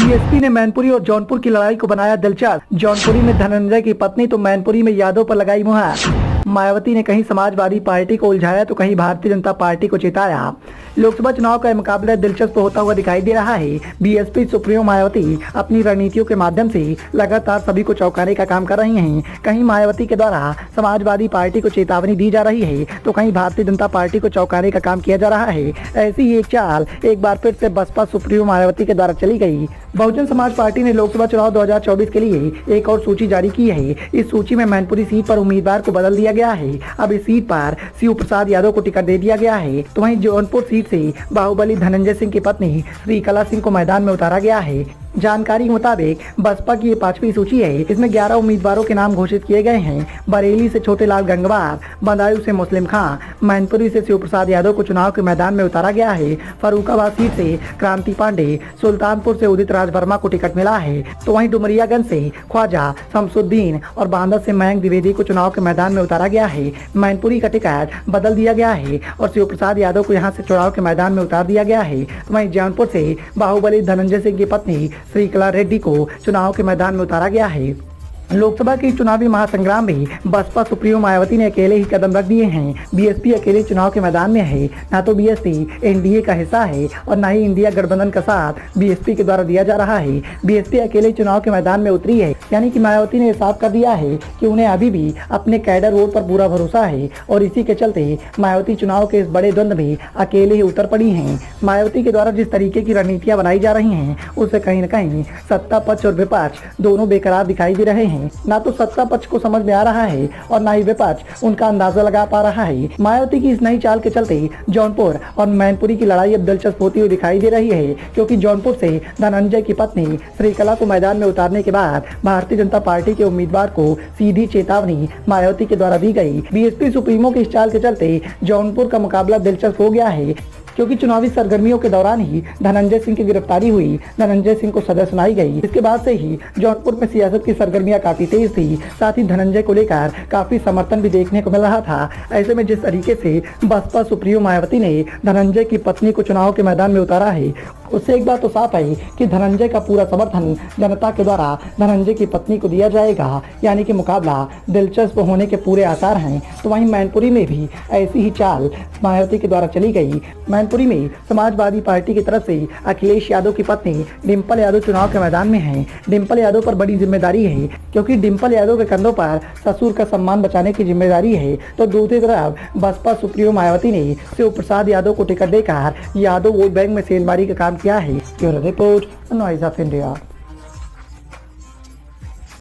BSP ने मैनपुरी और जौनपुर की लड़ाई को बनाया दिलचस्प। जौनपुरी में धनंजय की पत्नी तो मैनपुरी में यादव पर लगाई मुहर। मायावती ने कहीं समाजवादी पार्टी को उलझाया तो कहीं भारतीय जनता पार्टी को चेताया। लोकसभा चुनाव का मुकाबला दिलचस्प होता हुआ दिखाई दे रहा है। बीएसपी सुप्रीमो मायावती अपनी रणनीतियों के माध्यम से लगातार सभी को चौंकाने का काम कर रही हैं। कहीं मायावती के द्वारा समाजवादी पार्टी को चेतावनी दी जा रही है तो कहीं भारतीय जनता पार्टी को चौंकाने का काम किया जा रहा है। ऐसी ही एक चाल एक बार फिर से बसपा सुप्रीमो मायावती के द्वारा चली गई। बहुजन समाज पार्टी ने लोकसभा चुनाव 2024 के लिए एक और सूची जारी की है। इस सूची में मैनपुरी सीट पर उम्मीदवार को बदल दिया गया है। अब इस सीट पर शिव प्रसाद यादव को टिकट दे दिया गया है। तो वहीं जौनपुर सीट से बाहुबली धनंजय सिंह की पत्नी श्रीकला सिंह को मैदान में उतारा गया है। जानकारी के मुताबिक बसपा की ये 5वीं सूची है। इसमें 11 उम्मीदवारों के नाम घोषित किए गए हैं। बरेली से छोटेलाल गंगवार, बदायूं से मुस्लिम खां, मैनपुरी से शिव प्रसाद यादव को चुनाव के मैदान में उतारा गया है। फर्रुखाबाद सीट से क्रांति पांडे, सुल्तानपुर से उदित राज वर्मा को टिकट मिला है। तो वहीं डुमरियागंज से ख्वाजा शमसुद्दीन और बांदा से मयंक द्विवेदी को चुनाव के मैदान में उतारा गया है। मैनपुरी का टिकट बदल दिया गया है और शिव प्रसाद यादव को यहां से चुनाव के मैदान में उतार दिया गया है। तो वहीं जौनपुर से बाहुबली धनंजय सिंह की पत्नी श्रीकला रेड्डी को चुनाव के मैदान में उतारा गया है। लोकसभा के चुनावी महासंग्राम में बसपा सुप्रीमो मायावती ने अकेले ही कदम रख दिए हैं। बीएसपी अकेले चुनाव के मैदान में है। ना तो बीएसपी एनडीए का हिस्सा है और ना ही इंडिया गठबंधन का साथ बीएसपी के द्वारा दिया जा रहा है। बीएसपी अकेले चुनाव के मैदान में उतरी है। यानी कि मायावती ने साफ कर दिया है कि उन्हें अभी भी अपने कैडर वोट पर पूरा भरोसा है और इसी के चलते मायावती चुनाव के इस बड़े द्वंद्व में अकेले ही उतर पड़ी हैं। मायावती के द्वारा जिस तरीके की रणनीतियां बनाई जा रही हैं उससे कहीं न कहीं सत्ता पक्ष और विपक्ष दोनों बेकरार दिखाई दे रहे हैं। ना तो सत्ता पक्ष को समझ में आ रहा है और ना ही विपक्ष उनका अंदाजा लगा पा रहा है। मायावती की इस नई चाल के चलते जौनपुर और मैनपुरी की लड़ाई अब दिलचस्प होती हुई दिखाई दे रही है, क्योंकि जौनपुर से धनंजय की पत्नी श्रीकला को मैदान में उतारने के बाद भारतीय जनता पार्टी के उम्मीदवार को सीधी चेतावनी मायावती के द्वारा दी गई। बीएसपी सुप्रीमो की इस चाल के चलते जौनपुर का मुकाबला दिलचस्प हो गया है, क्योंकि चुनावी सरगर्मियों के दौरान ही धनंजय सिंह की गिरफ्तारी हुई। धनंजय सिंह को सजा सुनाई गई। इसके बाद से ही जौनपुर में सियासत की सरगर्मियां काफी तेज थी। साथ ही धनंजय को लेकर काफी समर्थन भी देखने को मिल रहा था। ऐसे में जिस तरीके से बसपा सुप्रीमो मायावती ने धनंजय की पत्नी को चुनाव के मैदान में उतारा है, उससे एक बात तो साफ है कि धनंजय का पूरा समर्थन जनता के द्वारा धनंजय की पत्नी को दिया जाएगा। यानी कि मुकाबला दिलचस्प होने के पूरे आसार हैं। तो वहीं मैनपुरी में भी ऐसी ही चाल मायावती के द्वारा चली गई। मैनपुरी में समाजवादी पार्टी की तरफ से अखिलेश यादव की पत्नी डिंपल यादव चुनाव के मैदान में हैं। डिंपल यादव पर बड़ी जिम्मेदारी है, क्योंकि डिंपल यादव के कंधों पर ससुर का सम्मान बचाने की जिम्मेदारी है। तो दूसरी तरफ बसपा सुप्रीमो मायावती ने शिव प्रसाद यादव को टिकट देकर यादव वोट बैंक में सेंधमारी का काम किया है। Bureau report, noise of India.